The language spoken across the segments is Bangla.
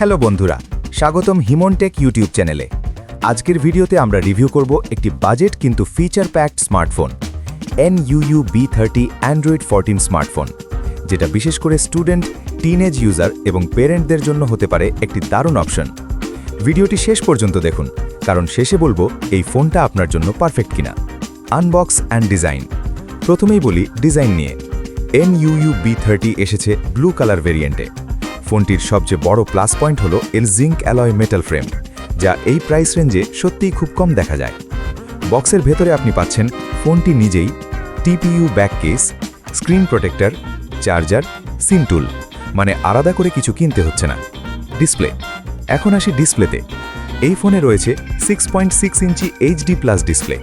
হ্যালো বন্ধুরা, স্বাগতম হিমনটেক ইউটিউব চ্যানেলে। আজকের ভিডিওতে আমরা রিভিউ করব একটি বাজেট কিন্তু feature packed smartphone NUU B30 Android 14 smartphone, যেটা বিশেষ করে স্টুডেন্ট, টিনেজ ইউজার এবং পেরেন্টদের জন্য হতে পারে একটি দারুণ অপশন। ভিডিওটি শেষ পর্যন্ত দেখুন, কারণ শেষে বলবো এই ফোনটা আপনার জন্য পারফেক্ট কিনা। Unbox and design. প্রথমেই বলি ডিজাইন নিয়ে। NUU B30 এসেছে ব্লু কালার ভেরিয়েন্টে। ফোনটির সবচেয়ে বড় প্লাস পয়েন্ট হলো এর জিঙ্ক অ্যালয় মেটাল ফ্রেম, যা এই প্রাইস রেঞ্জে সত্যিই খুব কম দেখা যায়। বক্সের ভেতরে আপনি পাচ্ছেন ফোনটি নিজেই, TPU back case, screen protector, charger, SIM tool, মানে আলাদা করে কিছু কিনতে হচ্ছে না। ডিসপ্লে। এখন আসি ডিসপ্লেতে। এই ফোনে রয়েছে 6.6 ইঞ্চি HD+ display,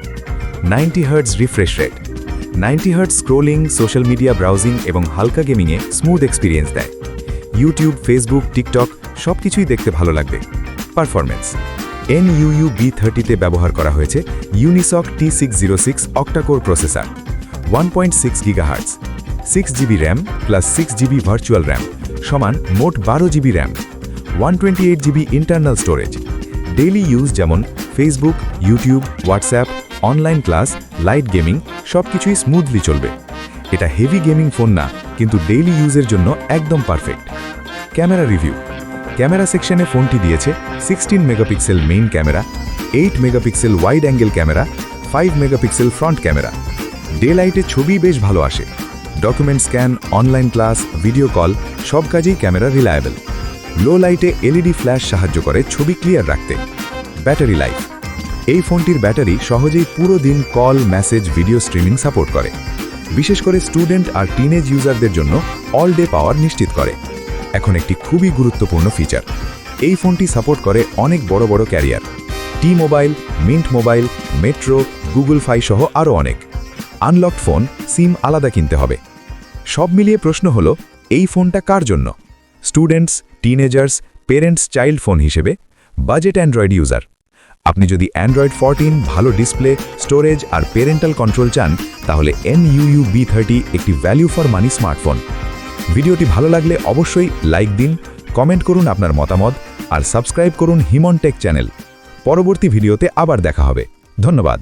90 hertz refresh rate, 90 hertz scrolling, social media browsing এবং হালকা গেমিংয়ে স্মুথ এক্সপিরিয়েন্স দেয়। ইউটিউব, ফেসবুক, টিকটক সবকিছুই দেখতে ভালো লাগবে। পারফরমেন্স। NUU B30-তে ব্যবহার করা হয়েছে Unisoc T606 octa core processor, 1.6 GHz, 6GB RAM plus 6GB virtual RAM সমান মোট 12GB RAM, 128GB internal storage. Daily use যেমন Facebook, YouTube, WhatsApp, online class, light gaming সবকিছুই স্মুথলি চলবে। এটা হেভি গেমিং ফোন না, কিন্তু ডেইলি ইউজের জন্য একদম পারফেক্ট। Camera review. ক্যামেরা সেকশনে ফোনটি দিয়েছে 16 megapixel main camera, 8 megapixel wide angle camera, 5 megapixel front camera. Day লাইটে ছবি বেশ ভালো আসে। Document scan, online class, video call সব কাজেই ক্যামেরা রিলায়েবল। লো লাইটে LED ফ্ল্যাশ সাহায্য করে ছবি ক্লিয়ার রাখতে। Battery life. এই ফোনটির ব্যাটারি সহজেই পুরো দিন call, message, video streaming support করে। বিশেষ করে স্টুডেন্ট আর টিনেজ ইউজারদের জন্য অল ডে পাওয়ার নিশ্চিত করে। এখন একটি খুবই গুরুত্বপূর্ণ ফিচার, এই ফোনটি সাপোর্ট করে অনেক বড় বড় carrier, T-Mobile, Mint Mobile, Metro, Google Fi সহ আরও অনেক। আনলকড ফোন, সিম আলাদা কিনতে হবে। সব মিলিয়ে প্রশ্ন হলো, এই ফোনটা কার জন্য? Students, teenagers, parents, child phone হিসেবে, বাজেট অ্যান্ড্রয়েড ইউজার। আপনি যদি অ্যান্ড্রয়েড 14, ভালো ডিসপ্লে, স্টোরেজ আর পেরেন্টাল কন্ট্রোল চান, তাহলে NUU B30 একটি ভ্যালু ফর মানি স্মার্টফোন। ভিডিওটি ভালো লাগলে অবশ্যই লাইক দিন, কমেন্ট করুন আপনার মতামত আর সাবস্ক্রাইব করুন হিমনটেক চ্যানেল। পরবর্তী ভিডিওতে আবার দেখা হবে। ধন্যবাদ।